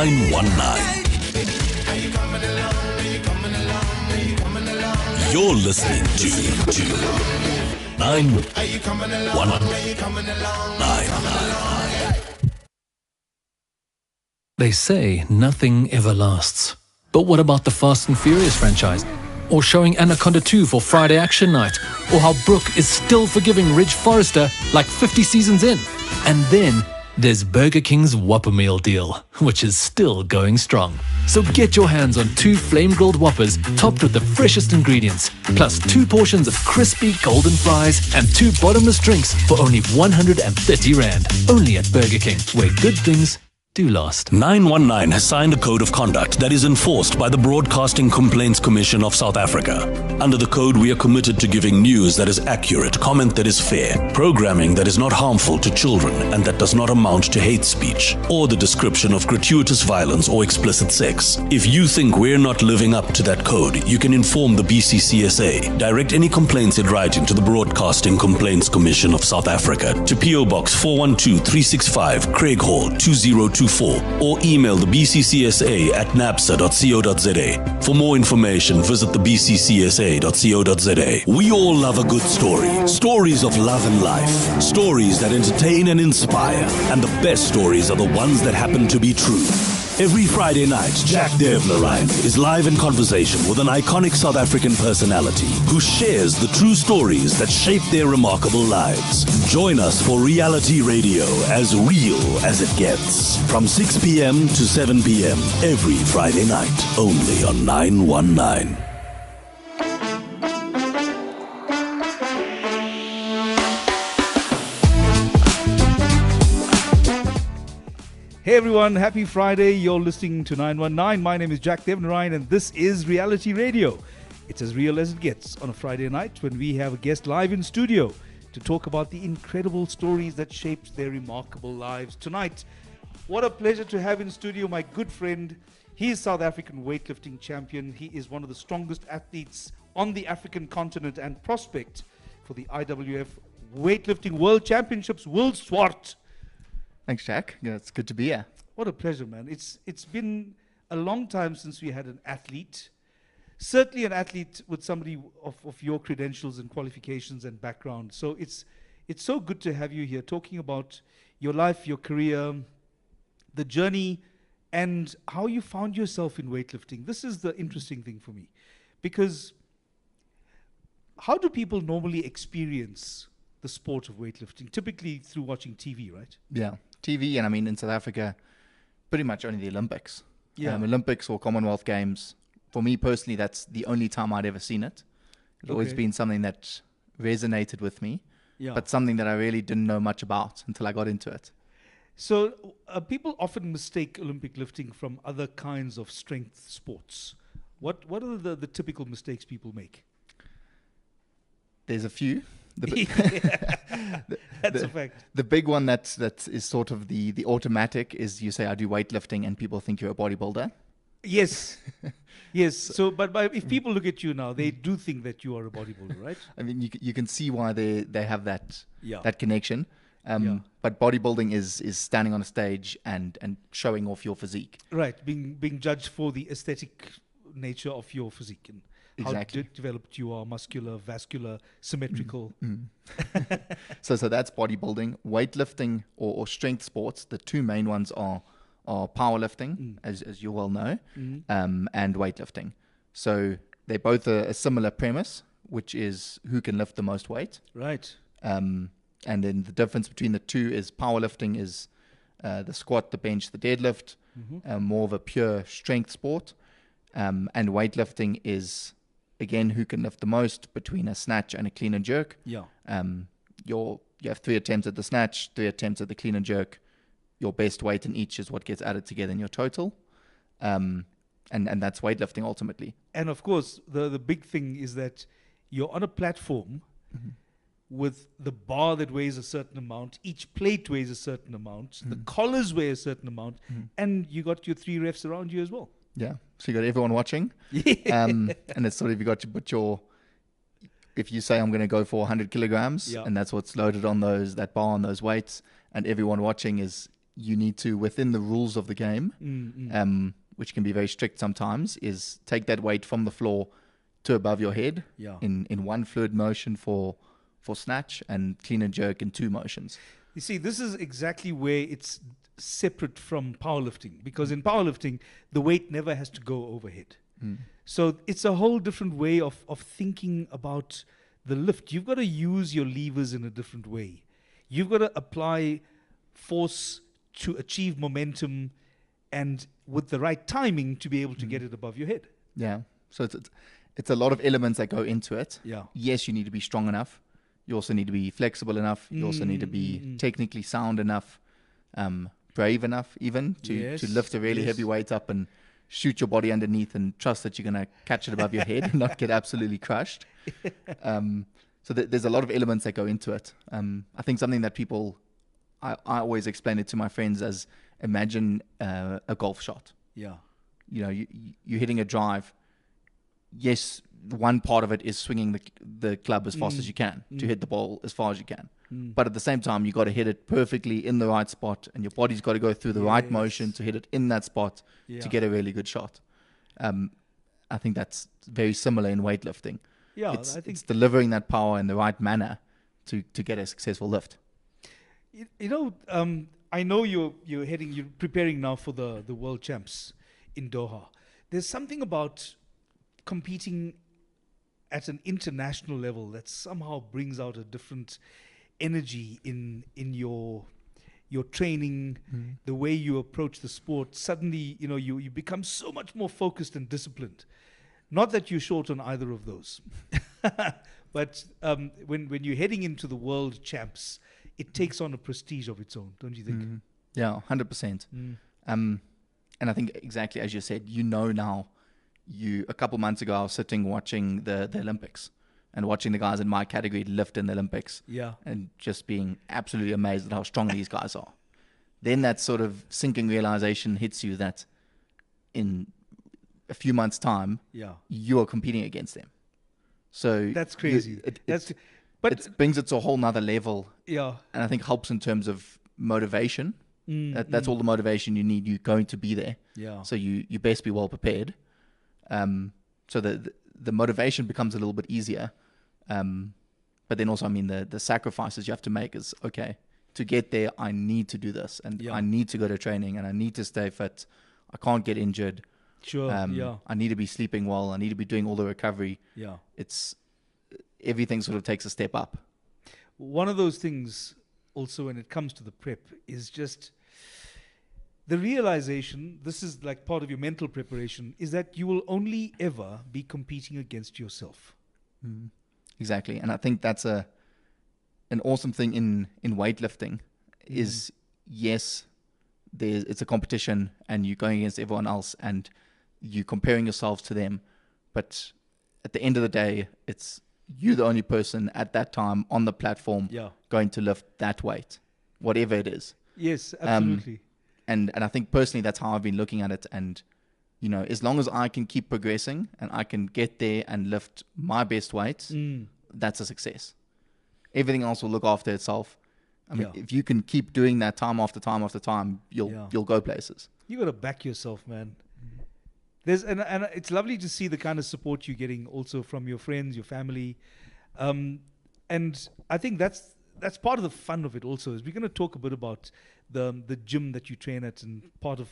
919. You're listening to 919. They say nothing ever lasts. But what about the Fast and Furious franchise? Or showing Anaconda 2 for Friday Action Night? Or how Brooke is still forgiving Ridge Forrester like 50 seasons in? And then there's Burger King's Whopper Meal deal, which is still going strong. So get your hands on 2 flame-grilled Whoppers topped with the freshest ingredients, plus 2 portions of crispy golden fries and 2 bottomless drinks for only 130 Rand. Only at Burger King, where good things do last. 919 has signed a code of conduct that is enforced by the Broadcasting Complaints Commission of South Africa. Under the code, we are committed to giving news that is accurate, comment that is fair, programming that is not harmful to children and that does not amount to hate speech, or the description of gratuitous violence or explicit sex. If you think we're not living up to that code, you can inform the BCCSA. Direct any complaints in writing to the Broadcasting Complaints Commission of South Africa to PO Box 412365, Craig Hall 2024, or email the BCCSA at napsa.co.za. For more information, visit the bccsa.co.za. We all love a good story. Stories of love and life. Stories that entertain and inspire. And the best stories are the ones that happen to be true. Every Friday night, Jack Devnarain is live in conversation with an iconic South African personality who shares the true stories that shape their remarkable lives. Join us for reality radio as real as it gets. From 6 p.m. to 7 p.m. every Friday night, only on 919. Hey everyone, happy Friday. You're listening to 919. My name is Jack Devnarain and this is Reality Radio. It's as real as it gets on a Friday night when we have a guest live in studio to talk about the incredible stories that shaped their remarkable lives. Tonight, what a pleasure to have in studio my good friend. He is South African weightlifting champion. He is one of the strongest athletes on the African continent and prospect for the IWF Weightlifting World Championships, Will Swart. Thanks, Jack. Yeah, it's good to be here. What a pleasure, man. It's been a long time since we had an athlete, certainly an athlete with somebody of your credentials and qualifications and background. So it's so good to have you here talking about your life, your career, the journey, and how you found yourself in weightlifting. This is the interesting thing for me, because how do people normally experience the sport of weightlifting? Typically through watching TV, right? Yeah, TV, and I mean in South Africa, pretty much only the Olympics. Yeah. Olympics or Commonwealth Games. For me personally, that's the only time I'd ever seen it. It's always been something that resonated with me, but something that I really didn't know much about until I got into it. So people often mistake Olympic lifting from other kinds of strength sports. What are the typical mistakes people make? There's a few. That's a fact. The big one that is sort of the automatic is you say, I do weightlifting, and people think you're a bodybuilder. Yes. Yes. So, but if people look at you now, they do think that you are a bodybuilder, right? I mean, you can see why they have that connection. Yeah. But bodybuilding is standing on a stage and showing off your physique. Right. Being judged for the aesthetic nature of your physique and exactly how developed you are, muscular, vascular, symmetrical. So that's bodybuilding. Weightlifting or strength sports, the two main ones are powerlifting, as you well know, and weightlifting. So they're both a similar premise, which is who can lift the most weight. Right. And then the difference between the two is powerlifting is the squat, the bench, the deadlift, more of a pure strength sport. And weightlifting is, again, who can lift the most between a snatch and a clean and jerk. Yeah. You have 3 attempts at the snatch, 3 attempts at the clean and jerk. Your best weight in each is what gets added together in your total. And that's weightlifting ultimately. And of course, the big thing is that you're on a platform with the bar that weighs a certain amount, each plate weighs a certain amount, the collars weigh a certain amount, and you got your 3 refs around you as well. Yeah, so you got everyone watching, and it's sort of you got to put your. If you say I'm going to go for 100 kilograms, and that's what's loaded on that bar on those weights, and everyone watching is you need to, within the rules of the game, which can be very strict sometimes, is take that weight from the floor to above your head in one fluid motion for snatch, and clean and jerk in 2 motions. You see, this is exactly where it's separate from powerlifting, because in powerlifting, the weight never has to go overhead. So it's a whole different way of thinking about the lift. You've got to use your levers in a different way. You've got to apply force to achieve momentum, and with the right timing to be able to get it above your head. Yeah. So it's a lot of elements that go into it. Yeah. Yes, you need to be strong enough. You also need to be flexible enough. You also need to be technically sound enough, brave enough even to lift a really heavy weight up and shoot your body underneath and trust that you're going to catch it above your head and not get absolutely crushed. So there's a lot of elements that go into it. I think something that I always explain it to my friends as, imagine a golf shot. Yeah. You know, you're hitting a drive. Yes, one part of it is swinging the club as fast as you can to hit the ball as far as you can. But at the same time, you got to hit it perfectly in the right spot, and your body's got to go through the right motion to hit it in that spot to get a really good shot. I think that's very similar in weightlifting. Yeah, I think it's delivering that power in the right manner to get a successful lift. I know you're preparing now for the World Champs in Doha. There's something about competing at an international level that somehow brings out a different energy in your training, the way you approach the sport. Suddenly, you become so much more focused and disciplined. Not that you're short on either of those, but when you're heading into the World Champs, it takes on a prestige of its own, don't you think? Yeah, 100%. And I think exactly as you said, now. A couple months ago, I was sitting watching the Olympics and watching the guys in my category lift in the Olympics. Yeah. And just being absolutely amazed at how strong these guys are. Then that sort of sinking realization hits you that in a few months' time, you are competing against them. So that's crazy. It brings it to a whole nother level. Yeah. And I think helps in terms of motivation. That's all the motivation you need. You're going to be there. Yeah. So you best be well prepared. So the motivation becomes a little bit easier. But then also, the sacrifices you have to make is, okay, to get there, I need to do this, and I need to go to training, and I need to stay fit. I can't get injured. Sure. I need to be sleeping well. I need to be doing all the recovery. Yeah. Everything sort of takes a step up. One of those things also when it comes to the prep is just the realization, this is like part of your mental preparation, is that you will only ever be competing against yourself. Exactly. And I think that's an awesome thing in weightlifting is, yes, it's a competition and you're going against everyone else and you're comparing yourselves to them. But at the end of the day, it's you the only person at that time on the platform going to lift that weight, whatever it is. Yes, absolutely. And I think personally that's how I've been looking at it. And, as long as I can keep progressing and I can get there and lift my best weights, that's a success. Everything else will look after itself. If you can keep doing that time after time after time, you'll go places. You got to back yourself, man. And it's lovely to see the kind of support you're getting also from your friends, your family. And I think that's part of the fun of it also, is we're going to talk a bit about the gym that you train at and part of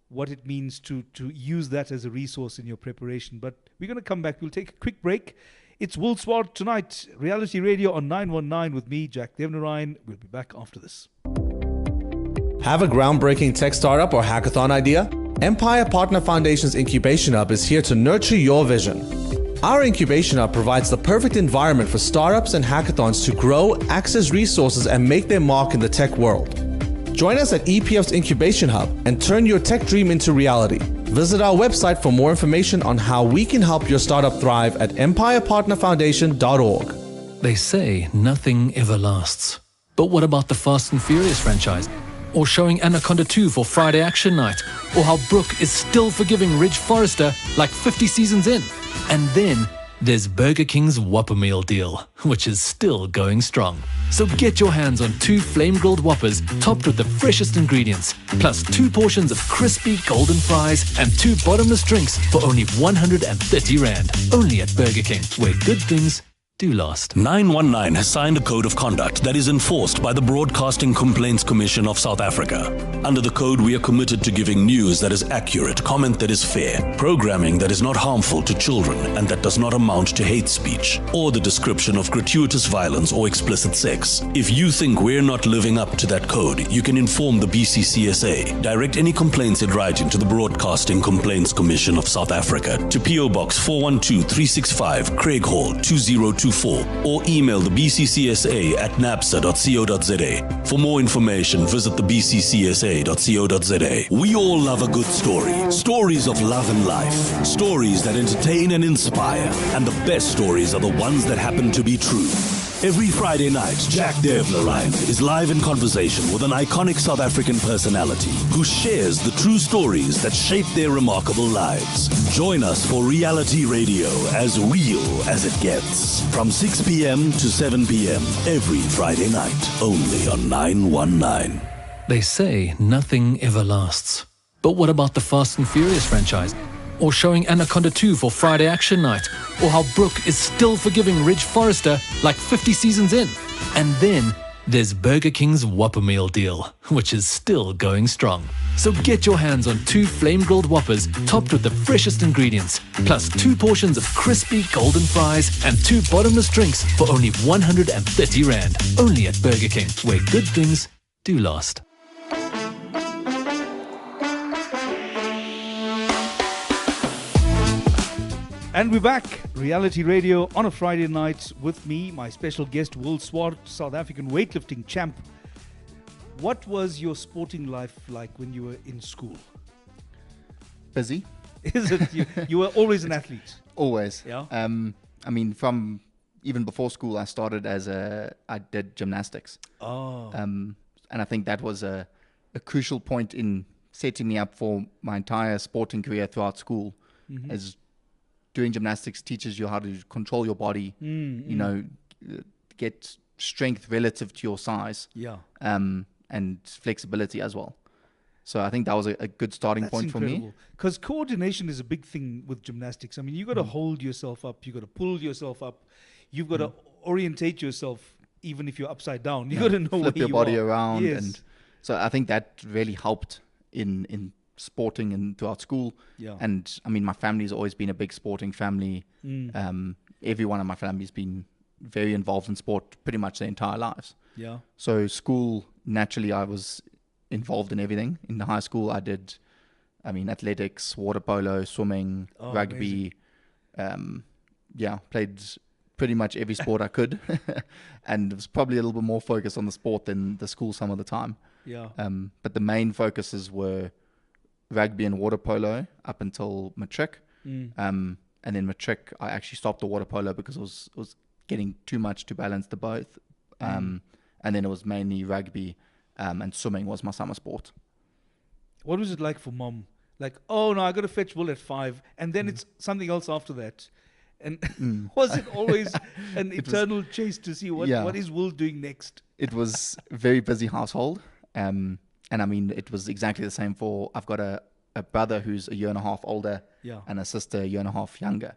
what it means to use that as a resource in your preparation. But we're going to come back. We'll take a quick break. It's Swart tonight, Reality Radio on 919 with me, Jack Devnarain. We'll be back after this. Have a groundbreaking tech startup or hackathon idea? Empire Partner Foundation's Incubation Hub is here to nurture your vision. Our Incubation Hub provides the perfect environment for startups and hackathons to grow, access resources, and make their mark in the tech world. Join us at EPF's Incubation Hub and turn your tech dream into reality. Visit our website for more information on how we can help your startup thrive at empirepartnerfoundation.org. They say nothing ever lasts. But what about the Fast and Furious franchise? Or showing Anaconda 2 for Friday Action Night? Or how Brooke is still forgiving Ridge Forrester like 50 seasons in? And then there's Burger King's Whopper Meal deal, which is still going strong. So get your hands on 2 flame-grilled Whoppers topped with the freshest ingredients, plus 2 portions of crispy golden fries and 2 bottomless drinks for only 130 Rand. Only at Burger King, where good things do last. 919 has signed a code of conduct that is enforced by the Broadcasting Complaints Commission of South Africa. Under the code, we are committed to giving news that is accurate, comment that is fair, programming that is not harmful to children and that does not amount to hate speech, or the description of gratuitous violence or explicit sex. If you think we're not living up to that code, you can inform the BCCSA. Direct any complaints in writing to the Broadcasting Complaints Commission of South Africa to PO Box 412365, Craig Hall 2024, or email the BCCSA at napsa.co.za. For more information, visit the bccsa.co.za. We all love a good story. Stories of love and life. Stories that entertain and inspire. And the best stories are the ones that happen to be true. Every Friday night, Jack Devnarain is live in conversation with an iconic South African personality who shares the true stories that shape their remarkable lives. Join us for reality radio as real as it gets. From 6 p.m. to 7 p.m. every Friday night, only on 919. They say nothing ever lasts. But what about the Fast and Furious franchise? Or showing Anaconda 2 for Friday Action Night? Or how Brooke is still forgiving Ridge Forrester like 50 seasons in? And then there's Burger King's Whopper Meal deal, which is still going strong. So get your hands on 2 flame-grilled Whoppers topped with the freshest ingredients, plus 2 portions of crispy golden fries and 2 bottomless drinks for only 130 Rand. Only at Burger King, where good things do last. And we're back, Reality Radio on a Friday night with me, my special guest, Swart, South African weightlifting champ. What was your sporting life like when you were in school? Busy. Is it? You were always an athlete? Always. Yeah. I mean, from even before school, I did gymnastics. Oh. And I think that was a crucial point in setting me up for my entire sporting career throughout school. Mm-hmm. As doing gymnastics teaches you how to control your body, you know, get strength relative to your size, and flexibility as well. So I think that was a good starting point for me. Because coordination is a big thing with gymnastics. I mean, you got to hold yourself up, you got to pull yourself up, you've got to orientate yourself, even if you're upside down. You got to know flip where your you body are. around, Yes. and so I think that really helped in sporting and throughout school. Yeah. And I mean, my family's always been a big sporting family. Every one of my family's been very involved in sport pretty much their entire lives. Yeah. So school, naturally, I was involved in everything. In the high school, I did, athletics, water polo, swimming, rugby. Played pretty much every sport I could. And it was probably a little bit more focused on the sport than the school some of the time. Yeah. But the main focuses were rugby and water polo up until matric. And then matric, I actually stopped the water polo because it was getting too much to balance the both. And then it was mainly rugby, and swimming was my summer sport. What was it like for mom? Like, oh no, I got to fetch Will at 5, and then it's something else after that. And was it always an eternal chase to see what is Will doing next? It was a very busy household. And I mean, it was exactly the same I've got a brother who's a year and a half older and a sister a year and a half younger.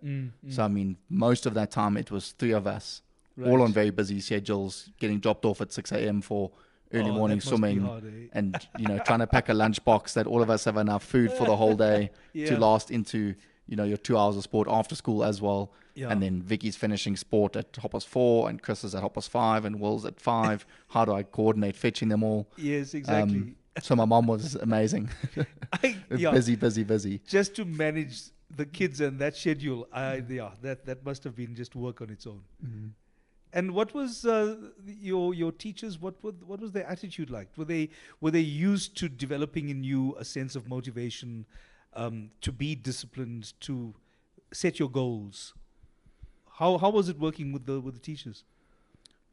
So, I mean, most of that time it was 3 of us, all on very busy schedules, getting dropped off at 6 a.m. for early morning swimming, hard, and, trying to pack a lunchbox that all of us have enough food for the whole day to last into, your 2 hours of sport after school as well. Yeah. And then Vicky's finishing sport at 4:30, and Chris is at 5:30, and Will's at 5. How do I coordinate fetching them all? Yes, exactly. So my mom was amazing. Busy. Just to manage the kids and that schedule, that must have been just work on its own. Mm-hmm. And what was your teachers? What was their attitude like? Were they used to developing in you a sense of motivation, to be disciplined, to set your goals? How was it working with the teachers?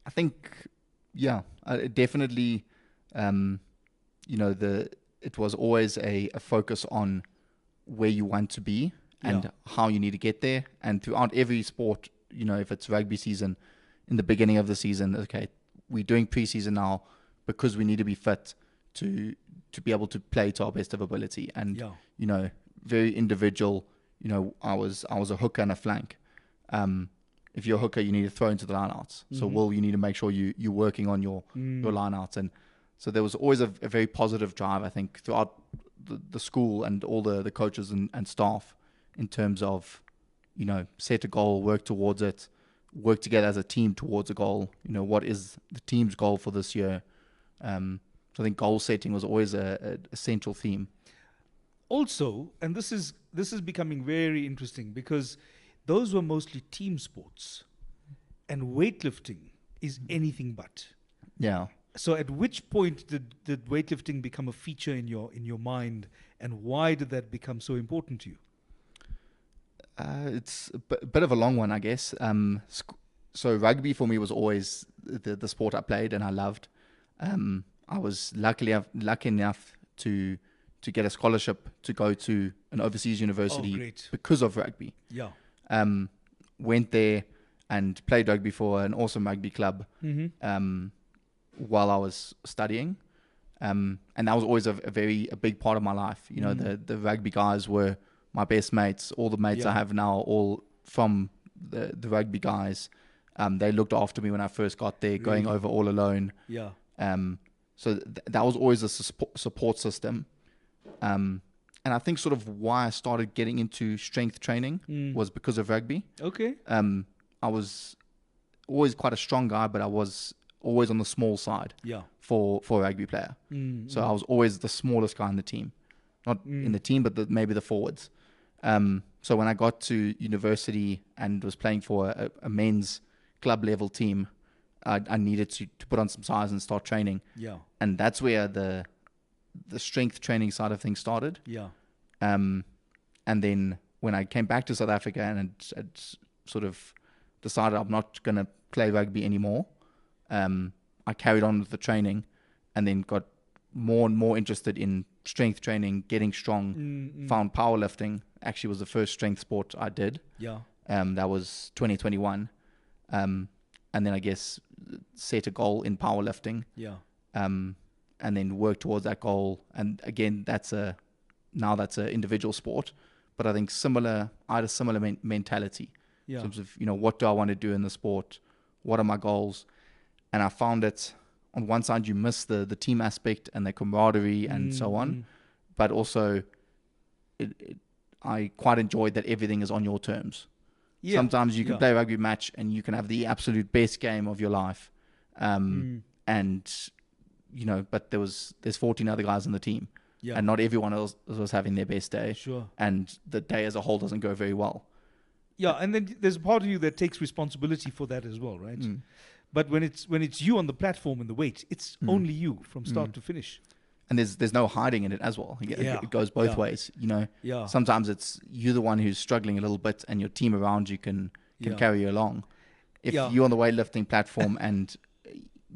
I think, definitely. It was always a focus on where you want to be and how you need to get there. And throughout every sport, if it's rugby season, in the beginning of the season, okay, we're doing preseason now because we need to be fit to be able to play to our best of ability. And very individual. I was a hooker and a flank. If you're a hooker, you need to throw into the lineouts. So you need to make sure you're working on your lineouts. And so there was always a very positive drive, I think, throughout the school and all the coaches and staff in terms of, set a goal, work towards it, work together as a team towards a goal. What is the team's goal for this year? So I think goal setting was always a central theme. Also, and this is becoming very interesting because those were mostly team sports, and weightlifting is anything but. Yeah. So, at which point did weightlifting become a feature in your mind, and why did that become so important to you? It's a bit of a long one, I guess. So rugby for me was always the sport I played and I loved. I was lucky enough to get a scholarship to go to an overseas university because of rugby. Yeah. Went there and played rugby for an awesome rugby club while I was studying. And that was always a big part of my life. The rugby guys were my best mates. All the mates I have now, all from the rugby guys. They looked after me when I first got there, going over all alone. Yeah. So that was always a support system. And I think sort of why I started getting into strength training was because of rugby. Okay. I was always quite a strong guy, but I was always on the small side for a rugby player. So I was always the smallest guy in the team. Not in the team, but maybe the forwards. So when I got to university and was playing for a men's club level team, I needed to put on some size and start training. Yeah. And that's where the strength training side of things started. Yeah. And then when I came back to South Africa and had sort of decided I'm not going to play rugby anymore, I carried on with the training and then got more and more interested in strength training, getting strong, found powerlifting. Actually was the first strength sport I did. Yeah. That was 2021. And then I guess set a goal in powerlifting. Yeah. And then work towards that goal. And again, that's an individual sport, but I think I had a similar mentality in terms of, what do I want to do in the sport? What are my goals? And I found it on one side, you miss the team aspect and the camaraderie and so on, but also I quite enjoyed that everything is on your terms. Yeah. Sometimes you can play a rugby match and you can have the absolute best game of your life. And, but there's 14 other guys in the team and not everyone else was having their best day. Sure. And the day as a whole doesn't go very well. Yeah. And then there's a part of you that takes responsibility for that as well, right? But when it's you on the platform in the weight, it's only you from start to finish. And there's no hiding in it as well. It goes both ways, Yeah. Sometimes it's you the one who's struggling a little bit and your team around you can carry you along. If you're on the weightlifting platform and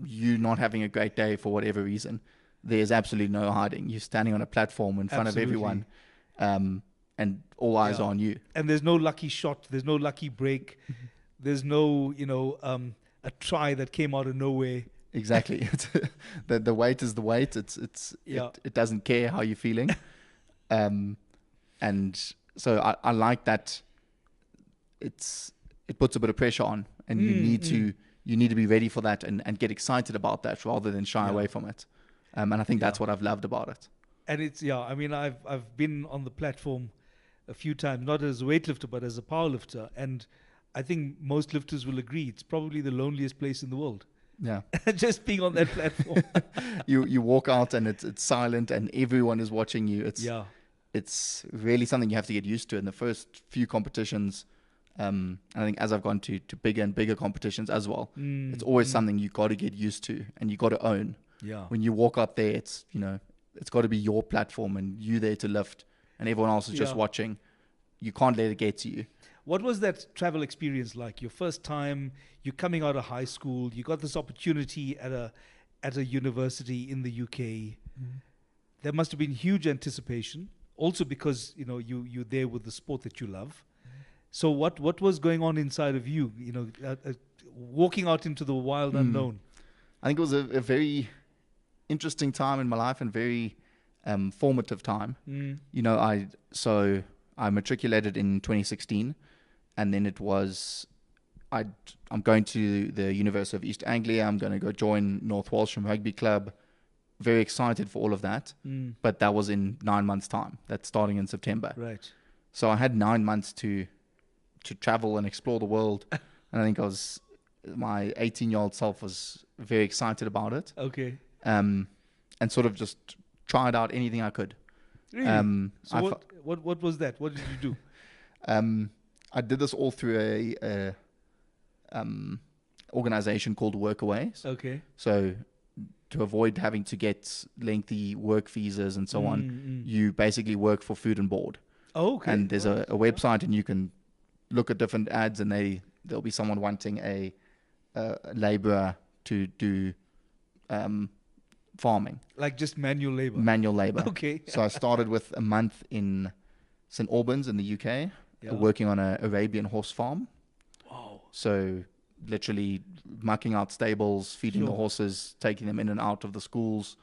you're not having a great day for whatever reason, there's absolutely no hiding. You're standing on a platform in front of everyone, and all eyes are on you. And there's no lucky shot. There's no lucky break. There's no, a try that came out of nowhere. Exactly. The weight is the weight. It doesn't care how you're feeling. And so I like that it puts a bit of pressure on, and you need to be ready for that and get excited about that rather than shy away from it. And I think that's what I've loved about it. And it's I've been on the platform a few times, not as a weightlifter but as a powerlifter, and I think most lifters will agree it's probably the loneliest place in the world. Yeah. Just being on that platform. You walk out and it's silent and everyone is watching you. It's really something you have to get used to in the first few competitions. I think as I've gone to bigger and bigger competitions as well, it's always something you got to get used to and you got to own. Yeah. When you walk out there, it's got to be your platform and you there to lift and everyone else is just watching. You can't let it get to you. What was that travel experience like? Your first time, you're coming out of high school, you got this opportunity at a university in the UK. There must have been huge anticipation. also because you're there with the sport that you love. So what was going on inside of you? Walking out into the wild unknown. I think it was a very interesting time in my life and very formative time. I matriculated in 2016, and then it was I'm going to the University of East Anglia. I'm going to go join North Walsham Rugby Club. Very excited for all of that, but that was in 9 months' time. That's starting in September. Right. So I had 9 months to travel and explore the world, and I think my 18-year-old self was very excited about it. Okay. And sort of just tried out anything I could. Really? So what was that? What did you do? I did this all through a organization called Workaways. Okay. So to avoid having to get lengthy work visas and so on, you basically work for food and board. Oh, okay. And there's a website, and you can look at different ads, and there'll be someone wanting a laborer to do farming. Like just manual labor? Manual labor. Okay. So I started with a month in St. Albans in the UK, working on an Arabian horse farm. Wow. So literally mucking out stables, feeding the horses, taking them in and out of the schools.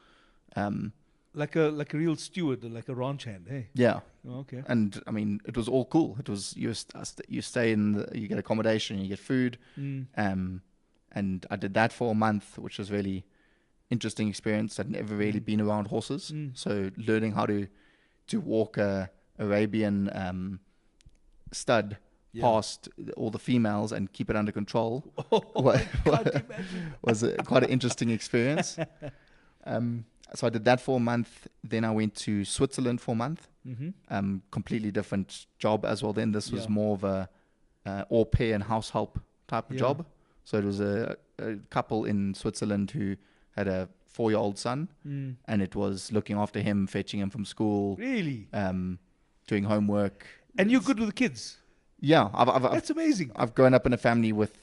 Like a real steward, like a ranch hand, hey? Yeah. Oh, okay. And I mean, it was all cool. It was you stay you get accommodation, you get food, and I did that for a month, which was really interesting experience. I'd never really been around horses, so learning how to walk a Arabian stud past all the females and keep it under control was quite an interesting experience. So I did that for a month. Then I went to Switzerland for a month. Completely different job as well. Then this was more of a au pair and house help type of job. So it was a couple in Switzerland who had a 4-year-old son, and it was looking after him, fetching him from school. Really? Doing homework. And you're good with the kids? Yeah. That's amazing. I've grown up in a family with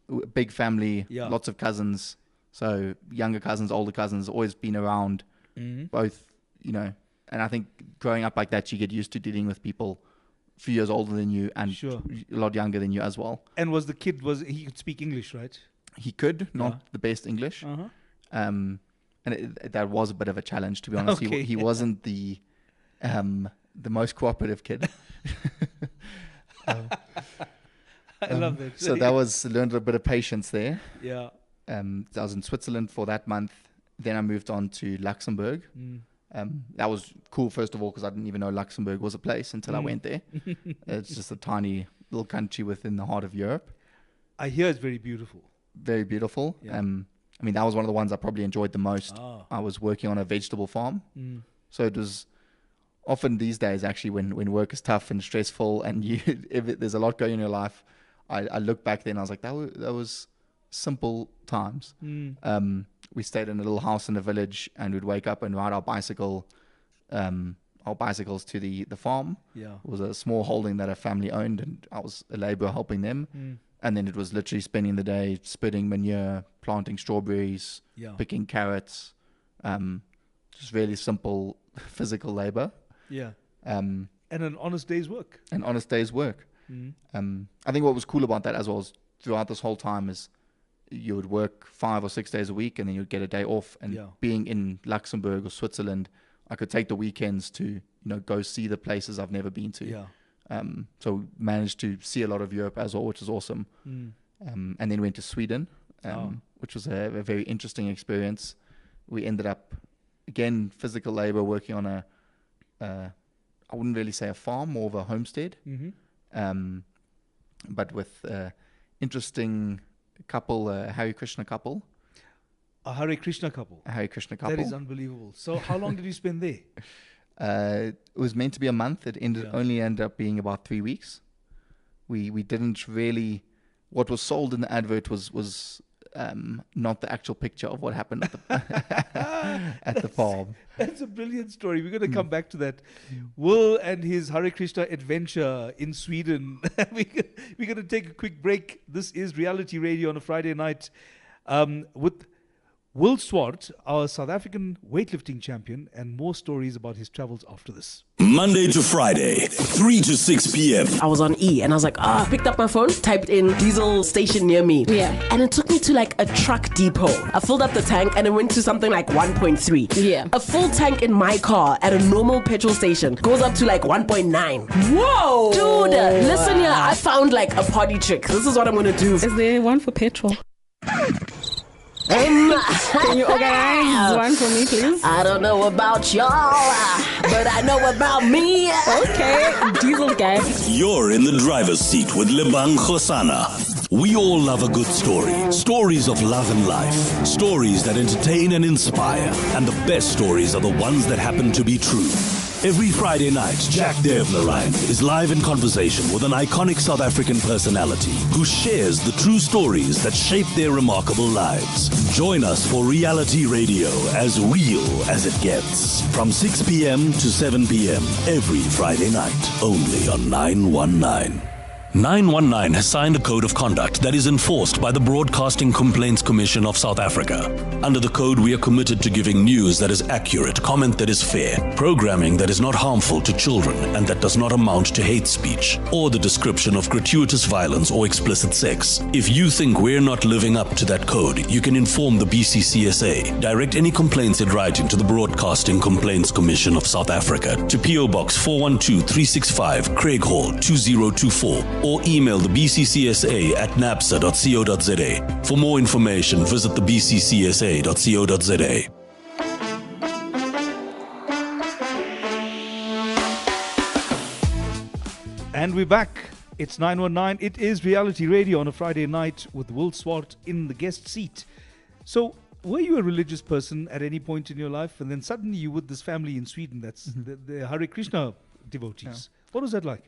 a big family, Yeah. lots of cousins. So younger cousins, older cousins, always been around, both, and I think growing up like that, you get used to dealing with people a few years older than you and Sure. a lot younger than you as well. And he could speak English, right? He could, not the best English. Uh-huh. And that was a bit of a challenge, to be honest. Okay. He wasn't the most cooperative kid. I love that. So learned a bit of patience there. Yeah. I was in Switzerland for that month. Then I moved on to Luxembourg. That was cool, first of all, because I didn't even know Luxembourg was a place until I went there. It's just a tiny little country within the heart of Europe. I hear it's very beautiful. Very beautiful. Yeah. I mean, that was one of the ones I probably enjoyed the most. I was working on a vegetable farm. So it was often these days, actually, when work is tough and stressful and there's a lot going on in your life, I look back then, I was like, that was simple times. We stayed in a little house in the village, and we'd wake up and ride our bicycles to the farm. Yeah. It was a small holding that a family owned, and I was a laborer helping them. And then it was literally spending the day splitting manure, planting strawberries, picking carrots, just really simple physical labor. Yeah. And an honest day's work. I think what was cool about that as well is throughout this whole time is you would work 5 or 6 days a week, and then you'd get a day off. And being in Luxembourg or Switzerland, I could take the weekends to go see the places I've never been to. Yeah. So managed to see a lot of Europe as well, which is awesome. And then went to Sweden, which was a very interesting experience. We ended up, again, physical labor, working on I wouldn't really say a farm, more of a homestead. But with interesting couple, Hare Krishna couple. A Hare Krishna couple. A Hare Krishna couple. That is unbelievable. So how long did you spend there? It was meant to be a month. It only ended up being about 3 weeks. We didn't really. What was sold in the advert was not the actual picture of what happened at the farm. That's a brilliant story. We're going to come back to that. Will and his Hare Krishna adventure in Sweden. We're going to take a quick break. This is Reality Radio on a Friday night. Swart, our South African weightlifting champion, and more stories about his travels after this. Monday to Friday, 3 to 6 p.m. I was on E and I was like, picked up my phone, typed in diesel station near me. Yeah. And it took me to like a truck depot. I filled up the tank and it went to something like 1.3. Yeah. A full tank in my car at a normal petrol station goes up to like 1.9. Whoa! Dude, listen here, I found like a party trick. This is what I'm gonna do. Is there one for petrol? Can you organize one for me, please? I don't know about y'all, but I know about me. Okay, diesel guy. You're in the driver's seat with Lebang Khosana. We all love a good story. Stories of love and life. Stories that entertain and inspire. And the best stories are the ones that happen to be true. Every Friday night, Jack Devnarain is live in conversation with an iconic South African personality who shares the true stories that shape their remarkable lives. Join us for reality radio as real as it gets. From 6 p.m. to 7 p.m. every Friday night, only on 919. 919 has signed a code of conduct that is enforced by the Broadcasting Complaints Commission of South Africa. Under the code, we are committed to giving news that is accurate, comment that is fair, programming that is not harmful to children and that does not amount to hate speech, or the description of gratuitous violence or explicit sex. If you think we're not living up to that code, you can inform the BCCSA. Direct any complaints in writing to the Broadcasting Complaints Commission of South Africa to PO Box 412365, Craig Hall 2024. Or email the BCCSA at napsa.co.za. For more information, visit the bccsa.co.za. And we're back. It's 919. It is reality radio on a Friday night with Swart in the guest seat. So, were you a religious person at any point in your life? And then suddenly you with this family in Sweden that's the Hare Krishna devotees. Yeah. What was that like?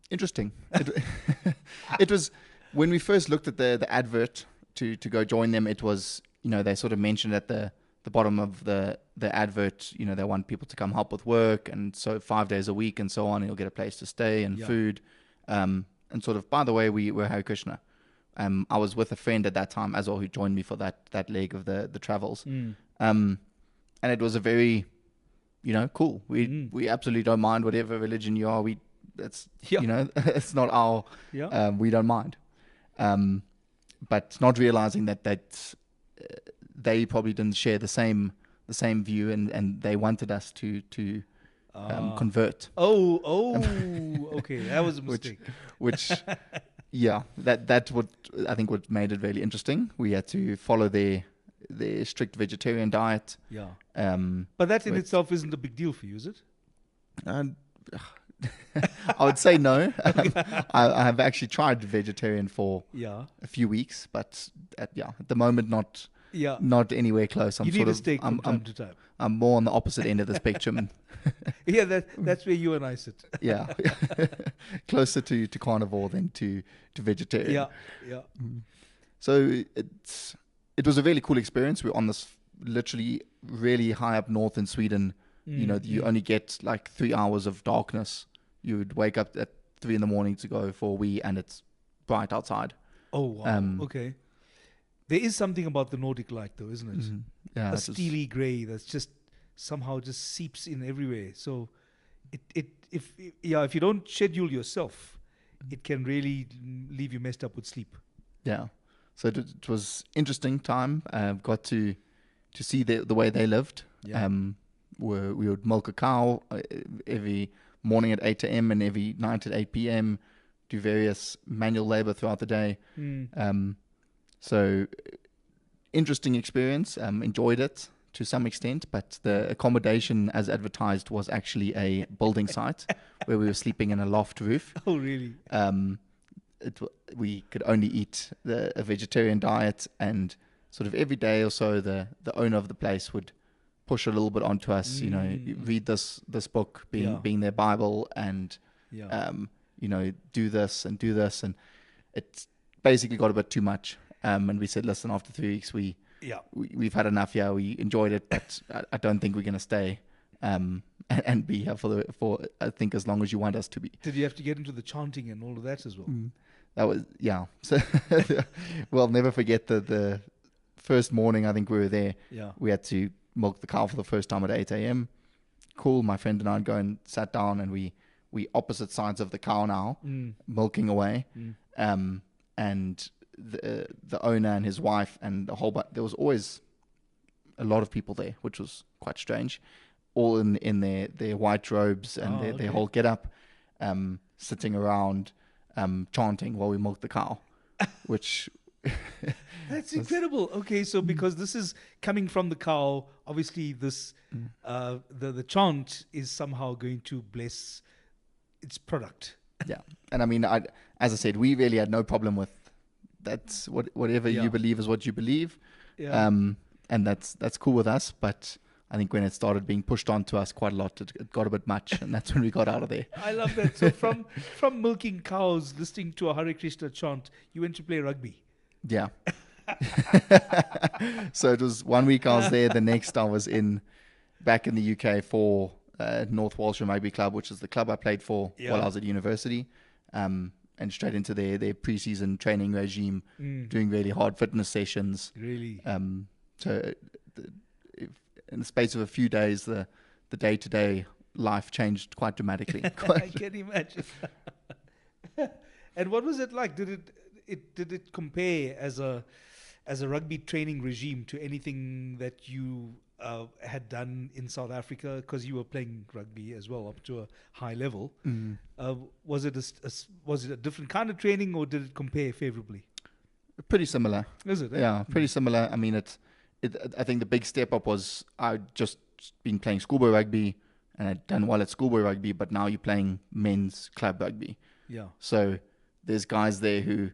Interesting. It was when we first looked at the advert to go join them. It was, they sort of mentioned at the bottom of the advert, they want people to come help with work, and so 5 days a week and so on. And you'll get a place to stay and food, and sort of. By the way, we're Hare Krishna. I was with a friend at that time as well who joined me for that leg of the travels, and it was a very, cool. We absolutely don't mind whatever religion you are. That's it's not our we don't mind, but not realizing that they probably didn't share the same view, and they wanted us to convert. Okay, that was a mistake. Which that's what I think what made it really interesting. We had to follow their strict vegetarian diet. But that in itself isn't a big deal for you, is it? I would say no. I have actually tried vegetarian for a few weeks, but at the moment not anywhere close. You need a steak from time to time. I'm more on the opposite end of the spectrum. That's where you and I sit. Closer to carnivore than to vegetarian. So it was a really cool experience. We're on this literally really high up north in Sweden. You only get like 3 hours of darkness. You would wake up at 3 a.m. to go for a wee, and it's bright outside. Oh, wow. Okay. There is something about the Nordic light, though, isn't it? Yeah, a steely grey that's just somehow just seeps in everywhere. So, if you don't schedule yourself, it can really leave you messed up with sleep. Yeah. So it was interesting time. Got to see the way they lived. We would milk a cow every morning at 8 a.m. and every night at 8 p.m. Do various manual labor throughout the day. So interesting experience. Enjoyed it to some extent, but the accommodation as advertised was actually a building site where we were sleeping in a loft roof. Oh, really? We could only eat a vegetarian diet, and sort of every day or so the owner of the place would push a little bit onto us, read this book being their Bible, and do this, and it basically got a bit too much. And we said, listen, after 3 weeks, we've had enough here. We enjoyed it, but I don't think we're going to stay and be here for I think as long as you want us to be. Did you have to get into the chanting and all of that as well? That was So we'll never forget the first morning, I think we were there. Yeah. We had to milk the cow for the first time at 8 a.m. Cool. My friend and I go and sat down, and we opposite sides of the cow now, milking away. And the owner and his wife and there was always a lot of people there, which was quite strange, all in their white robes and their whole get-up, sitting around chanting while we milked the cow, which... That's incredible. Okay, so because this is coming from the cow, obviously this the chant is somehow going to bless its product. Yeah, and I mean, as I said, we really had no problem with that's whatever you believe is what you believe, and that's cool with us. But I think when it started being pushed onto us quite a lot, it got a bit much, and that's when we got out of there. I love that. So from milking cows, listening to a Hare Krishna chant, you went to play rugby. Yeah. So it was 1 week I was there. The next I was back in the UK for North Walsham Rugby Club, which is the club I played for while I was at university. And straight into their pre-season training regime, doing really hard fitness sessions. Really? So in the space of a few days, the day-to-day life changed quite dramatically. I can imagine. And what was it like? Did it compare as a rugby training regime to anything that you had done in South Africa, because you were playing rugby as well up to a high level? Was it a different kind of training, or did it compare favorably? Pretty similar. Is it? Yeah, pretty similar. I mean, I think the big step up was I'd just been playing schoolboy rugby and I'd done well at schoolboy rugby, but now you're playing men's club rugby. Yeah. So there's guys there who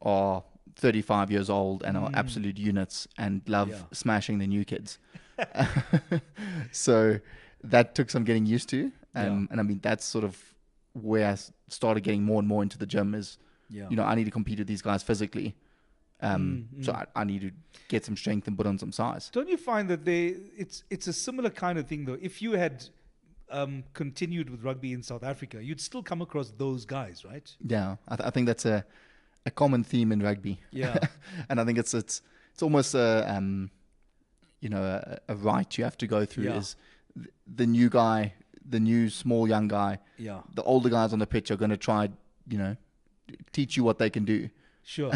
are 35 years old and are absolute units and love smashing the new kids. So that took some getting used to. And I mean, that's sort of where I started getting more and more into the gym is, I need to compete with these guys physically. So I need to get some strength and put on some size. Don't you find that it's a similar kind of thing, though? If you had continued with rugby in South Africa, you'd still come across those guys, right? Yeah, I think that's a common theme in rugby. Yeah. And I think it's almost a rite you have to go through is the new guy, the new small young guy. Yeah. The older guys on the pitch are going to try, teach you what they can do. Sure.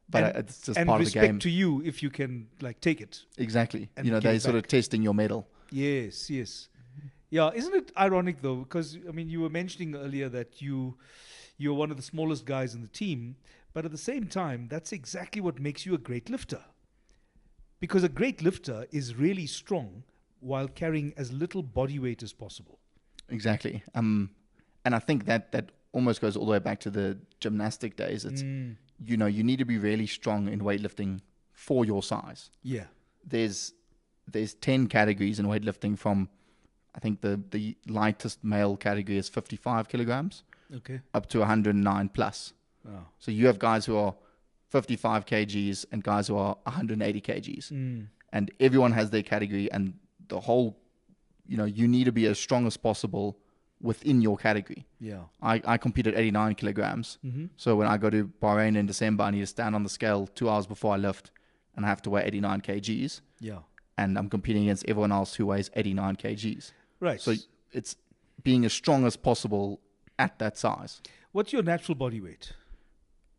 But it's just part of the game. And respect to you if you can take it. Exactly. And they're sort of testing your mettle. Yes. Yeah, isn't it ironic though? Because I mean, you were mentioning earlier that you're one of the smallest guys in the team, but at the same time, that's exactly what makes you a great lifter. Because a great lifter is really strong while carrying as little body weight as possible. Exactly. And I think that almost goes all the way back to the gymnastic days. It's you need to be really strong in weightlifting for your size. Yeah. There's 10 categories in weightlifting from, I think the lightest male category is 55 kilograms. Okay. Up to 109 plus. Wow. So you have guys who are 55 kgs and guys who are 180 kgs. And everyone has their category, and the whole, you need to be as strong as possible within your category. Yeah. I compete at 89 kilograms. So when I go to Bahrain in December, I need to stand on the scale 2 hours before I lift, and I have to weigh 89 kgs. Yeah. And I'm competing against everyone else who weighs 89 kgs. Right. So it's being as strong as possible at that size. What's your natural body weight?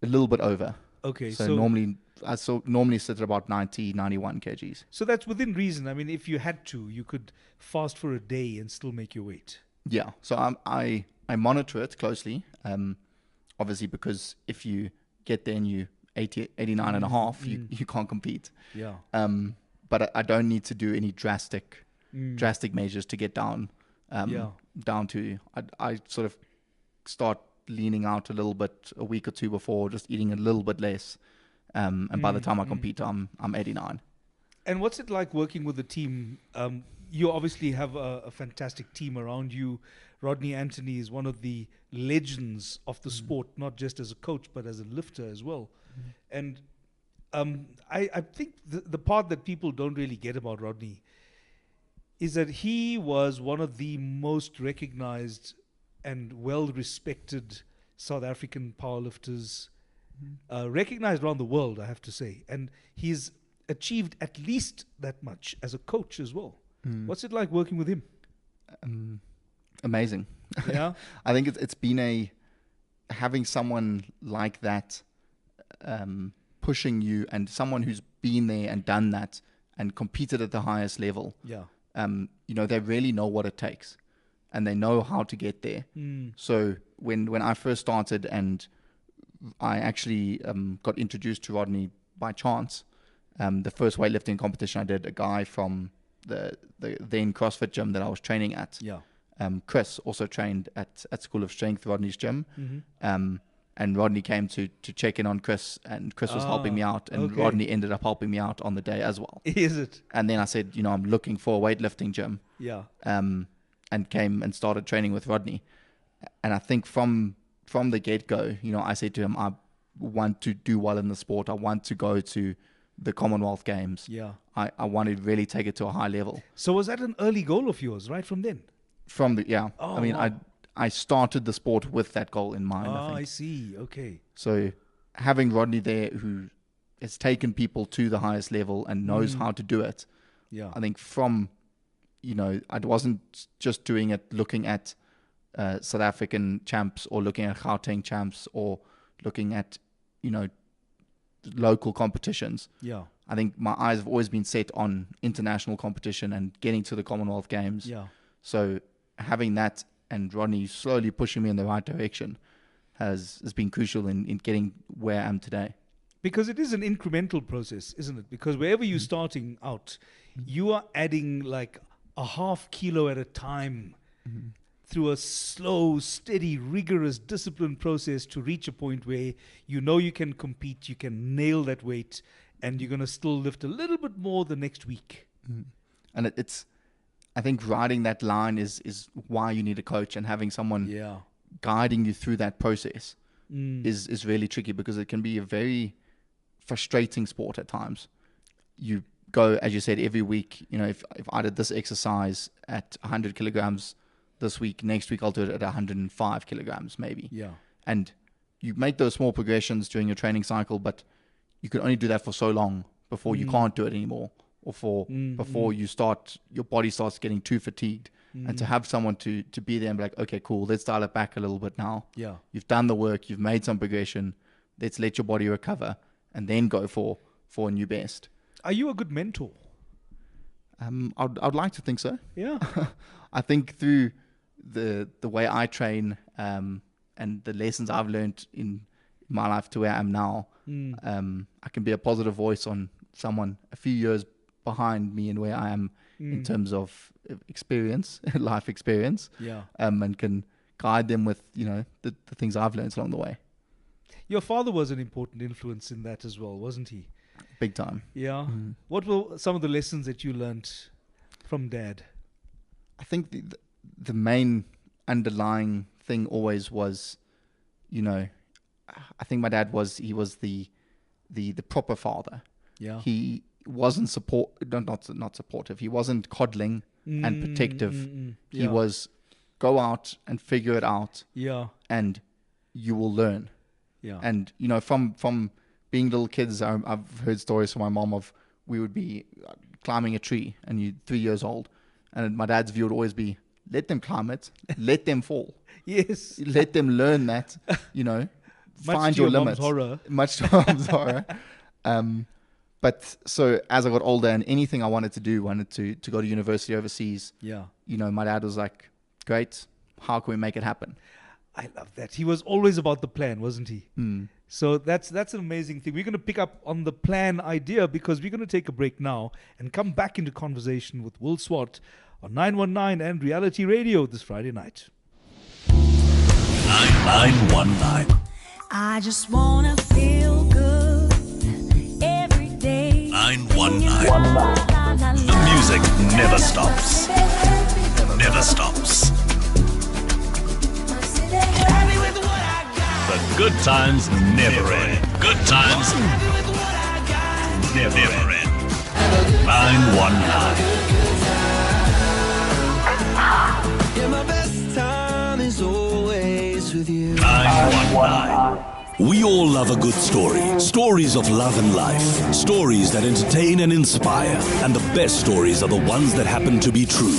A little bit over. Okay. So normally sit at about 90, 91 kgs. So that's within reason. I mean, if you had to, you could fast for a day and still make your weight. Yeah. So I monitor it closely. Obviously, because if you get there and you 89 and a half, you can't compete. Yeah. But I don't need to do any drastic measures to get down. Down to I sort of start leaning out a little bit a week or two before, just eating a little bit less. And by the time I compete, I'm 89. And what's it like working with the team? You obviously have a fantastic team around you. Rodney Anthony is one of the legends of the sport, not just as a coach, but as a lifter as well. And I think the part that people don't really get about Rodney is that he was one of the most recognized and well-respected South African powerlifters, recognized around the world, I have to say. And he's achieved at least that much as a coach as well. What's it like working with him? Amazing. Yeah. I think it's been having someone like that pushing you, and someone who's been there and done that and competed at the highest level. Yeah. They really know what it takes, and they know how to get there. So when I first started, and I actually got introduced to Rodney by chance, the first weightlifting competition I did, a guy from the then CrossFit gym that I was training at. Yeah. Chris also trained at School of Strength, Rodney's gym. And Rodney came to check in on Chris, and Chris was helping me out, and okay. Rodney ended up helping me out on the day as well. Is it? And then I said, I'm looking for a weightlifting gym. Yeah. And came and started training with Rodney. And I think from the get-go, I said to him, I want to do well in the sport. I want to go to the Commonwealth Games. Yeah. I want to really take it to a high level. So was that an early goal of yours right from then? I mean, wow. I started the sport with that goal in mind. I think. I see. Okay. So having Rodney there, who has taken people to the highest level and knows how to do it, Yeah. I think I wasn't just doing it looking at South African champs, or looking at Gauteng champs, or looking at, local competitions. Yeah. I think my eyes have always been set on international competition and getting to the Commonwealth Games. Yeah. So having that, and Rodney slowly pushing me in the right direction, has been crucial in getting where I am today. Because it is an incremental process, isn't it? Because wherever you're starting out, you are adding like a half kilo at a time through a slow, steady, rigorous, disciplined process to reach a point where you can compete, you can nail that weight, and you're going to still lift a little bit more the next week. And I think riding that line is why you need a coach, and having someone guiding you through that process is really tricky, because it can be a very frustrating sport at times. You go, as you said, every week, if I did this exercise at 100 kilograms this week, next week I'll do it at 105 kilograms maybe. Yeah. And you make those small progressions during your training cycle, but you can only do that for so long before you can't do it anymore, or before your body starts getting too fatigued. And to have someone to be there and be like, okay, cool, let's dial it back a little bit now. Yeah. You've done the work, you've made some progression, let's let your body recover, and then go for a new best. Are you a good mentor? I'd like to think so. Yeah. I think through the way I train, and the lessons I've learned in my life to where I am now, I can be a positive voice on someone a few years behind me and where I am in terms of experience, life experience, and can guide them with the things I've learned along the way. Your father was an important influence in that as well, wasn't he? Big time. Yeah. What were some of the lessons that you learnt from Dad? I think the main underlying thing always was, I think my dad was the proper father. Yeah. He wasn't not supportive. He wasn't coddling and protective. He was go out and figure it out. Yeah. And you will learn. Yeah. And from being little kids, I've heard stories from my mom of we would be climbing a tree, and you're 3 years old, and my dad's view would always be, let them climb it, let them fall. Yes. Let them learn that, find your limits. Much to your mom's horror. But so as I got older, and anything I wanted to go to university overseas, my dad was like, great, how can we make it happen? I love that. He was always about the plan, wasn't he? So that's an amazing thing. We're going to pick up on the plan idea, because we're going to take a break now and come back into conversation with Will Swart on 919 and Reality Radio this Friday night. 919. I just want to feel good every day. 919. The music never stops. Never stops. The good times never end. Good times never end. 919. Yeah, my best time is always with you. 919. We all love a good story. Stories of love and life. Stories that entertain and inspire. And the best stories are the ones that happen to be true.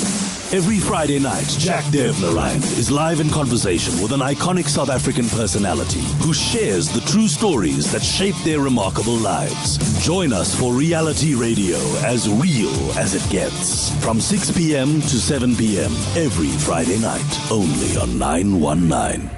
Every Friday night, Jack Devnarain is live in conversation with an iconic South African personality who shares the true stories that shape their remarkable lives. Join us for reality radio as real as it gets. From 6 p.m. to 7 p.m. every Friday night, only on 919.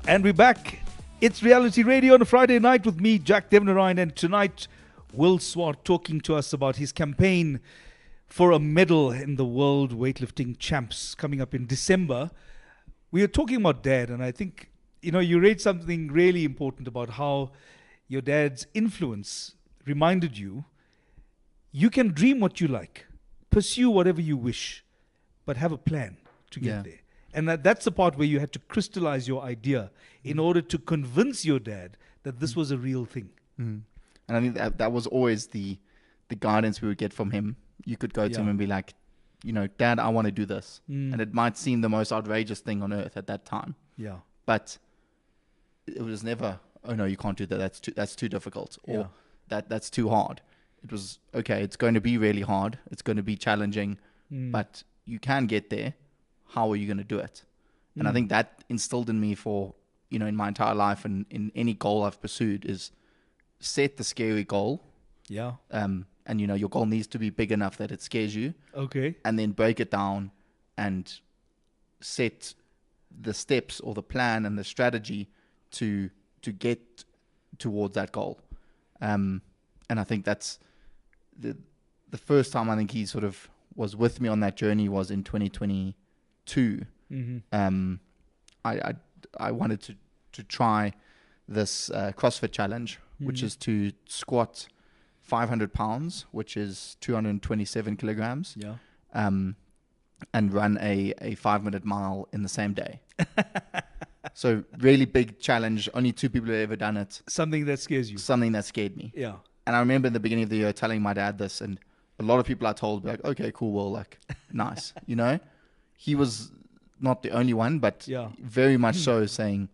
And we're back. It's Reality Radio on a Friday night with me, Jack Devnarain, and tonight, Will Swart talking to us about his campaign for a medal in the World Weightlifting Champs coming up in December. We are talking about dad, and I think, you read something really important about how your dad's influence reminded you can dream what you like, pursue whatever you wish, but have a plan to get there. And that's the part where you had to crystallize your idea in order to convince your dad that this was a real thing. And I think that was always the guidance we would get from him. You could go to him and be like, Dad, I want to do this. And it might seem the most outrageous thing on earth at that time. Yeah. But it was never, oh no, you can't do that. That's too difficult. Or that's too hard. It was, okay, it's going to be really hard. It's going to be challenging, but you can get there. How are you going to do it? And I think that instilled in me for, in my entire life and in any goal I've pursued is set the scary goal. Yeah. And, your goal needs to be big enough that it scares you. Okay. And then break it down and set the steps or the plan and the strategy to get towards that goal. And I think that's the first time I think he sort of was with me on that journey was in 2022. I wanted to try this CrossFit challenge, which is to squat 500 pounds, which is 227 kilograms. Yeah. And run a 5-minute mile in the same day. So really big challenge. Only 2 people have ever done it. Something that scares you. Something that scared me. Yeah. And I remember in the beginning of the year telling my dad this, and a lot of people I told were like, okay, cool, well, like, nice, He was not the only one, but very much so saying,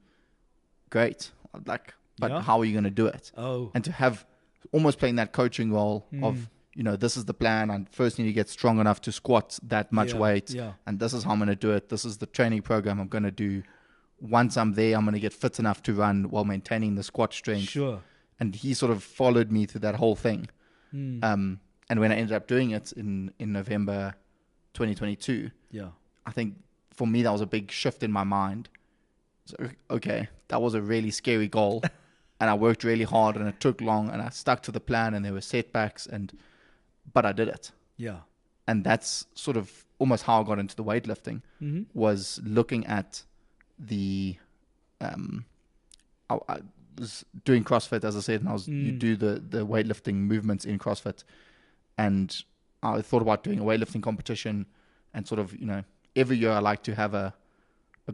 great, like, but how are you going to do it? Oh. And to have almost playing that coaching role of, this is the plan. I first need to get strong enough to squat that much weight. Yeah. And this is how I'm going to do it. This is the training program I'm going to do. Once I'm there, I'm going to get fit enough to run while maintaining the squat strength. Sure. And he sort of followed me through that whole thing. And when I ended up doing it in November 2022, I think for me, that was a big shift in my mind. So, okay, that was a really scary goal. And I worked really hard and it took long and I stuck to the plan and there were setbacks, but I did it. Yeah. And that's sort of almost how I got into the weightlifting, was looking at I was doing CrossFit, as I said, and you do the weightlifting movements in CrossFit. And I thought about doing a weightlifting competition and sort of, every year I like to have a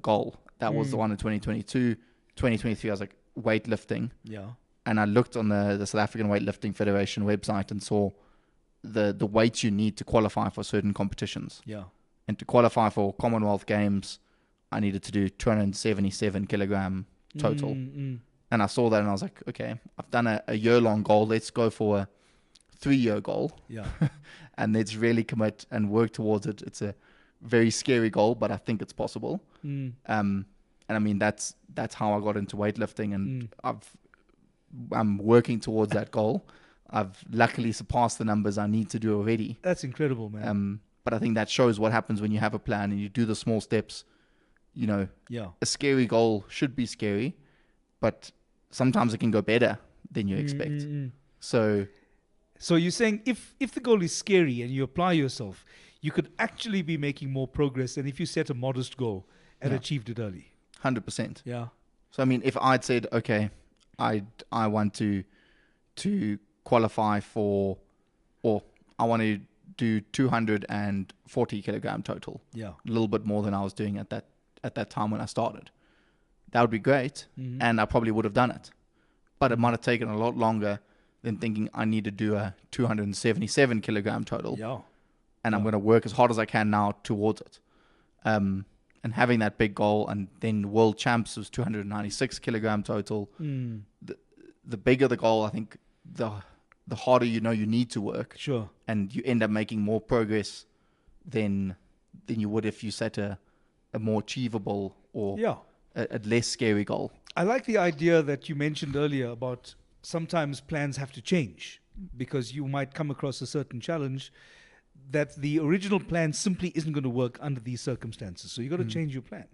goal. That was the one in 2022. 2023, I was like, weightlifting. Yeah. And I looked on the South African Weightlifting Federation website and saw the weights you need to qualify for certain competitions. Yeah. And to qualify for Commonwealth Games, I needed to do 277 kilogram total. And I saw that and I was like, okay, I've done a year-long goal. Let's go for a 3-year goal. Yeah. And let's really commit and work towards it. It's a very scary goal, but I think it's possible. And I mean, that's how I got into weightlifting, and I'm working towards that goal. I've luckily surpassed the numbers I need to do already. That's incredible, man. But I think that shows what happens when you have a plan and you do the small steps. A scary goal should be scary, but sometimes it can go better than you expect. So you're saying if the goal is scary and you apply yourself, you could actually be making more progress than if you set a modest goal and achieved it early. 100%. Yeah. So I mean, if I'd said, okay, I want to qualify for, or I want to do 240 kilogram total. Yeah. A little bit more than I was doing at that time when I started. That would be great, and I probably would have done it. But it might have taken a lot longer than thinking I need to do a 277 kilogram total. Yeah. and I'm going to work as hard as I can now towards it. And having that big goal, and then world champs was 296 kilogram total. The bigger the goal, I think the harder you need to work. Sure. And you end up making more progress than you would if you set a more achievable or a less scary goal. I like the idea that you mentioned earlier about sometimes plans have to change because you might come across a certain challenge that the original plan simply isn't going to work under these circumstances. So you've got to change your plan.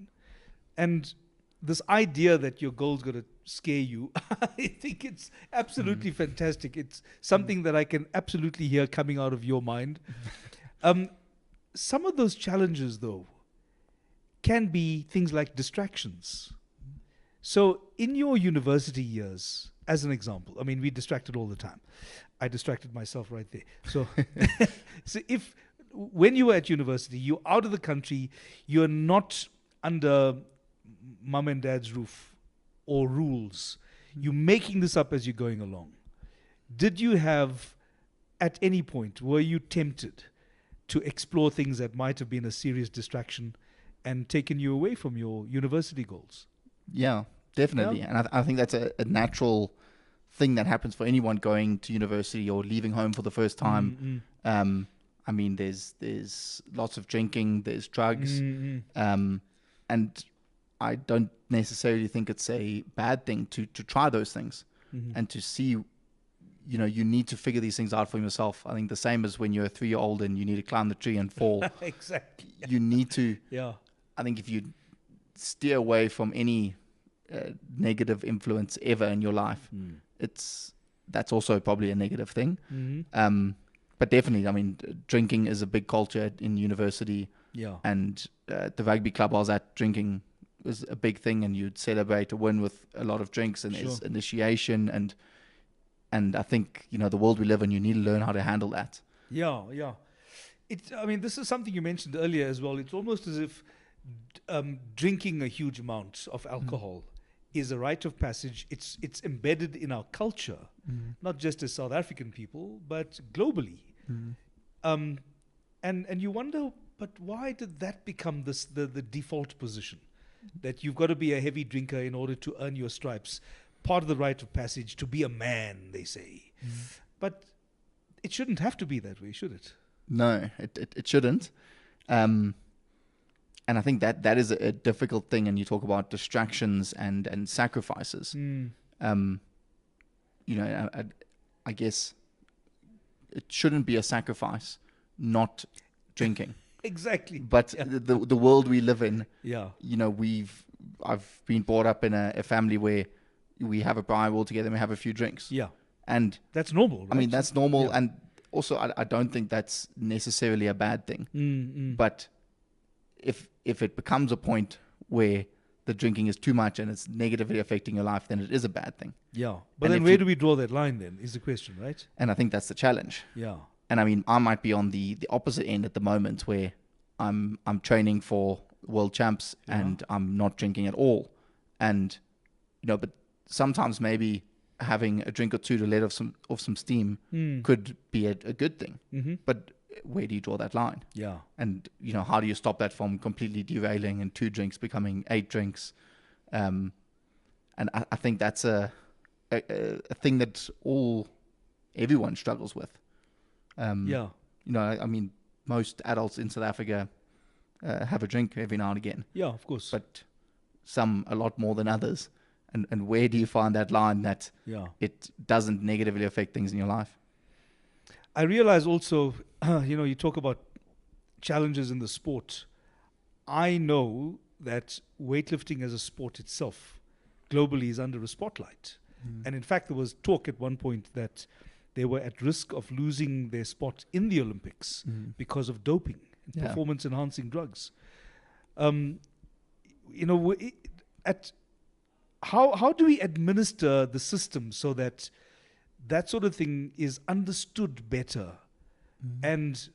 And this idea that your goal's going to scare you, I think it's absolutely fantastic. It's something that I can absolutely hear coming out of your mind. Some of those challenges, though, can be things like distractions. So in your university years, as an example, I mean, we distracted all the time. I distracted myself right there. So, so when you were at university, you're out of the country, you're not under mum and dad's roof or rules. You're making this up as you're going along. Did you have, at any point, were you tempted to explore things that might have been a serious distraction and taken you away from your university goals? Yeah, definitely. Yeah. And I think that's a natural thing that happens for anyone going to university or leaving home for the first time. I mean, there's lots of drinking, there's drugs, and I don't necessarily think it's a bad thing to try those things and to see, you need to figure these things out for yourself. I think the same as when you're a 3-year-old and you need to climb the tree and fall. Exactly. You need to, Yeah. I think if you steer away from any negative influence ever in your life, that's also probably a negative thing. But definitely, I mean, drinking is a big culture in university. Yeah. And the rugby club I was at, drinking was a big thing, and you'd celebrate a win with a lot of drinks, and there's initiation, and I think, the world we live in, you need to learn how to handle that. Yeah, yeah. I mean, this is something you mentioned earlier as well. It's almost as if drinking a huge amount of alcohol is a rite of passage. It's embedded in our culture, not just as South African people, but globally. And you wonder, but why did that become the default position? That you've got to be a heavy drinker in order to earn your stripes. Part of the rite of passage to be a man, they say. But it shouldn't have to be that way, should it? No, it shouldn't. And I think that is a difficult thing. And you talk about distractions and sacrifices. I guess it shouldn't be a sacrifice not drinking. Exactly. But the world we live in, Yeah. I've been brought up in a family where we have a braai all together and we have a few drinks. Yeah. And That's normal, right? I mean, that's normal. Yeah. And also, I don't think that's necessarily a bad thing. But if it becomes a point where the drinking is too much and it's negatively affecting your life, then it is a bad thing. Yeah. But And then if where you- do we draw that line then, is the question, right? And I think that's the challenge. Yeah. And I mean, I might be on the opposite end at the moment, where I'm training for world champs and I'm not drinking at all. And, but sometimes maybe having a drink or two to let off some steam could be a good thing. But where do you draw that line? Yeah. And, how do you stop that from completely derailing and 2 drinks becoming 8 drinks? And I think that's a thing that everyone struggles with. Yeah. I mean, most adults in South Africa have a drink every now and again, Yeah, of course. but some a lot more than others. And where do you find that line that it doesn't negatively affect things in your life? I realize also, you talk about challenges in the sport. I know that weightlifting as a sport itself globally is under a spotlight. And in fact, there was talk at one point that they were at risk of losing their spot in the Olympics because of doping and performance-enhancing drugs. How do we administer the system so that sort of thing is understood better? And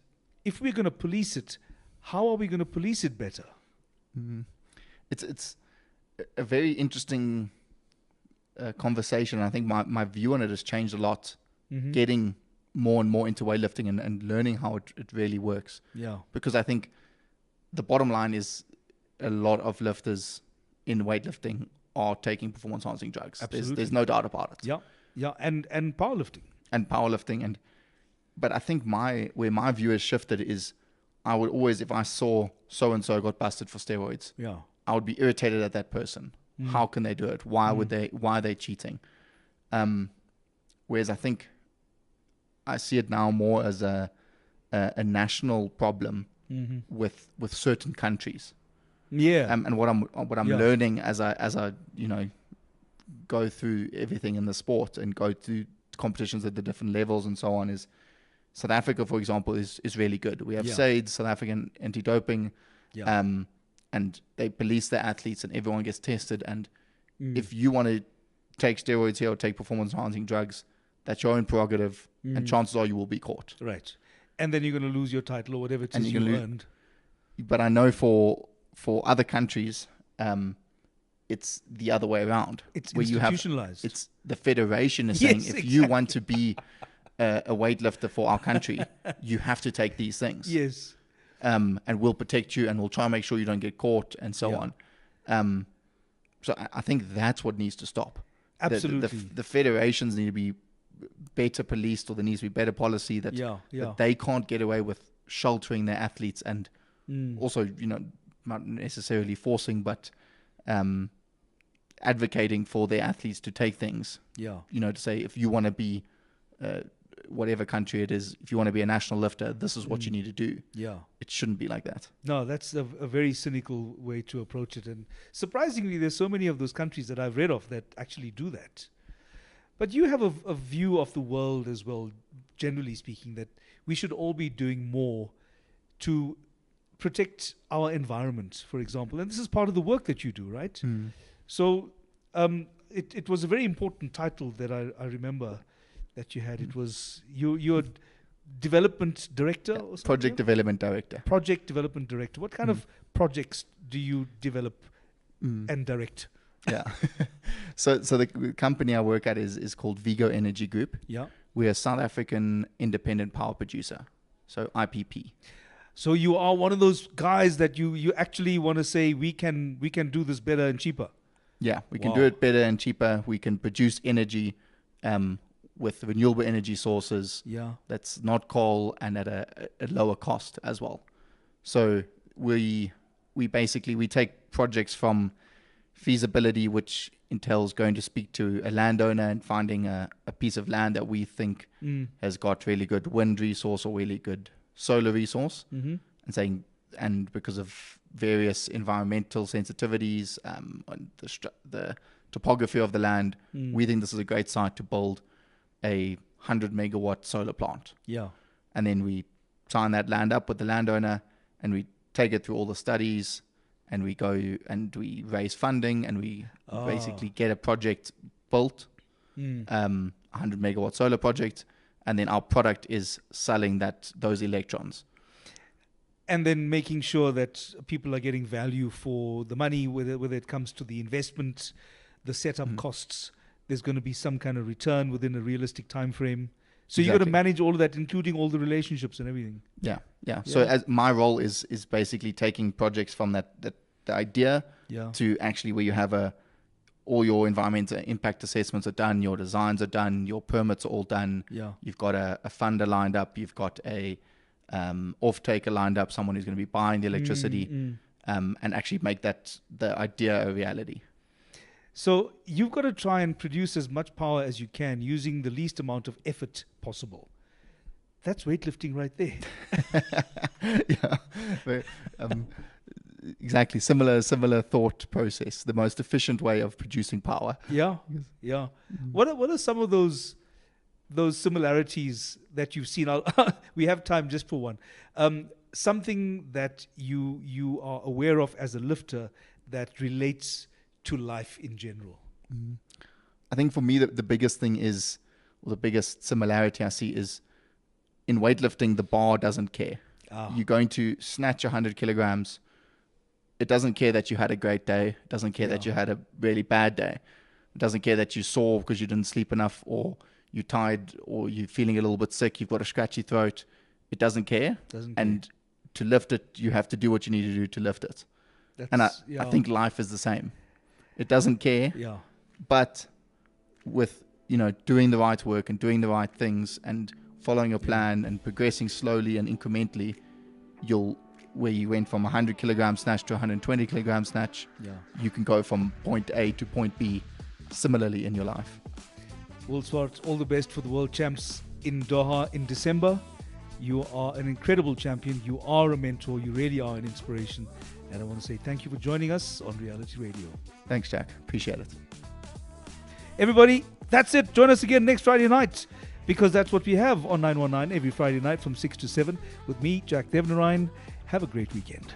if we're going to police it, how are we going to police it better? It's a very interesting conversation. I think my view on it has changed a lot getting more and more into weightlifting and learning how it really works. Yeah. Because I think the bottom line is a lot of lifters in weightlifting are taking performance enhancing drugs. Absolutely. There's no doubt about it. Yeah. Yeah. And powerlifting. And powerlifting. But I think where my view has shifted is I would always, if I saw so-and-so got busted for steroids, Yeah. I would be irritated at that person. How can they do it? Why are they cheating? Whereas I think I see it now more as a national problem with certain countries. Yeah. And what I'm learning as I go through everything in the sport and go through competitions at the different levels and so on is South Africa, for example, is really good. We have SAID, South African anti-doping, and they police their athletes and everyone gets tested. And if you want to take steroids here or take performance enhancing drugs, that's your own prerogative, and chances are you will be caught. Right. And then you're going to lose your title or whatever it is you earned. But I know for other countries, it's the other way around. It's where institutionalized. It's the federation is saying, if you want to be a weightlifter for our country, you have to take these things. Yes. And we'll protect you, and we'll try and make sure you don't get caught, and so on. So I think that's what needs to stop. Absolutely. The federations need to be better policed, or there needs to be better policy that they can't get away with sheltering their athletes, and also, not necessarily forcing, but advocating for their athletes to take things. Yeah. To say, if you want to be whatever country it is, if you want to be a national lifter, this is what you need to do. Yeah. It shouldn't be like that. No, that's a very cynical way to approach it. And surprisingly, there's so many of those countries that I've read of that actually do that. But you have a view of the world as well, generally speaking, that we should all be doing more to protect our environment, for example. And this is part of the work that you do, right? So it was a very important title that I remember that you had. It was you're development director or something? Project development director. Project development director. What kind of projects do you develop and direct? Yeah. So the company I work at is called Vigo Energy Group. Yeah. We're a South African independent power producer. So IPP. So you are one of those guys that you actually want to say we can do this better and cheaper. Yeah, we can do it better and cheaper. We can produce energy with renewable energy sources. Yeah. That's not coal, and at a lower cost as well. So we basically take projects from feasibility, which entails going to speak to a landowner and finding a piece of land that we think has got really good wind resource or really good solar resource, and saying, and because of various environmental sensitivities, and the topography of the land, we think this is a great site to build a 100 megawatt solar plant. Yeah. And then we sign that land up with the landowner, and we take it through all the studies, and we go and we raise funding, and we basically get a project built, 100 megawatt solar project, and then our product is selling those electrons. And then making sure that people are getting value for the money, whether it comes to the investment, the setup costs. There's going to be some kind of return within a realistic time frame. So you got to manage all of that, including all the relationships and everything. Yeah. So as my role is basically taking projects from the idea to actually where you have all your environmental impact assessments are done, your designs are done, your permits are all done. Yeah. You've got a funder lined up, you've got a off-taker lined up, someone who's going to be buying the electricity, and actually make the idea a reality. So you've got to try and produce as much power as you can using the least amount of effort possible. That's weightlifting right there. Yeah. Exactly. Similar thought process. The most efficient way of producing power. Yeah. Yeah. What are some of those similarities that you've seen? We have time just for one. Something that you are aware of as a lifter that relates to life in general. I think for me the biggest thing is, or the biggest similarity I see is, in weightlifting the bar doesn't care. You're going to snatch 100 kilograms. It doesn't care that you had a great day. It doesn't care that you had a really bad day. It doesn't care that you sore because you didn't sleep enough, or you're tired or you're feeling a little bit sick, you've got a scratchy throat, it doesn't care. And to lift it, you have to do what you need to do to lift it. And I think life is the same. It doesn't care. Yeah. But with, doing the right work and doing the right things and following a plan and progressing slowly and incrementally, where you went from 100 kilogram snatch to 120 kilogram snatch, you can go from point A to point B similarly in your life. Well, Swart, all the best for the world champs in Doha in December. You are an incredible champion. You are a mentor. You really are an inspiration. And I want to say thank you for joining us on Reality Radio. Thanks, Jack. Appreciate it. Everybody, that's it. Join us again next Friday night, because that's what we have on 919 every Friday night from 6 to 7 with me, Jack Devnarain. Have a great weekend.